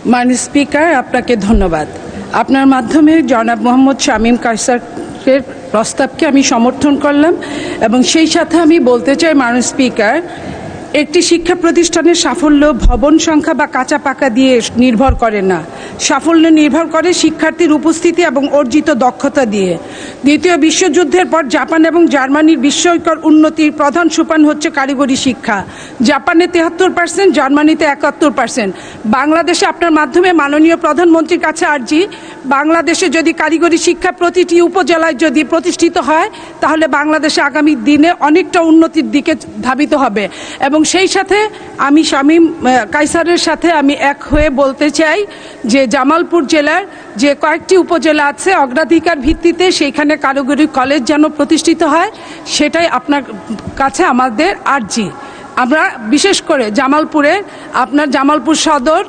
মাননীয় স্পিকার, আপনাকে ধন্যবাদ। আপনার মাধ্যমে জনাব মোহাম্মদ শামীম কায়সারের প্রস্তাবকে আমি সমর্থন করলাম এবং সেই সাথে আমি বলতে চাই মাননীয় স্পিকার, একটি শিক্ষা প্রতিষ্ঠানের সাফল্য ভবন সংখ্যা বা কাঁচা পাকা দিয়ে নির্ভর করে না। সাফল্য নির্ভর করে শিক্ষার্থীর উপস্থিতি এবং অর্জিত দক্ষতা দিয়ে। দ্বিতীয় বিশ্বযুদ্ধের পর জাপান এবং জার্মানির বিস্ময়কর উন্নতির প্রধান সোপান হচ্ছে কারিগরি শিক্ষা। জাপানে 73%, জার্মানিতে 71%। বাংলাদেশে আপনার মাধ্যমে মাননীয় প্রধানমন্ত্রীর কাছে আর্জি, বাংলাদেশে যদি কারিগরি শিক্ষা প্রতিটি উপজেলায় যদি প্রতিষ্ঠিত হয় তাহলে বাংলাদেশে আগামী দিনে অনেকটা উন্নতির দিকে ধাবিত হবে। এবং সেই সাথে আমি শামীম কায়সারের সাথে আমি এক হয়ে বলতে চাই যে জামালপুর জেলার যে কয়েকটি উপজেলা আছে অগ্রাধিকার ভিত্তিতে সেইখানে কারিগরি কলেজ যেন প্রতিষ্ঠিত হয়, সেটাই আপনার কাছে আমাদের আর্জি। আমরা বিশেষ করে জামালপুরে আপনার জামালপুর সদর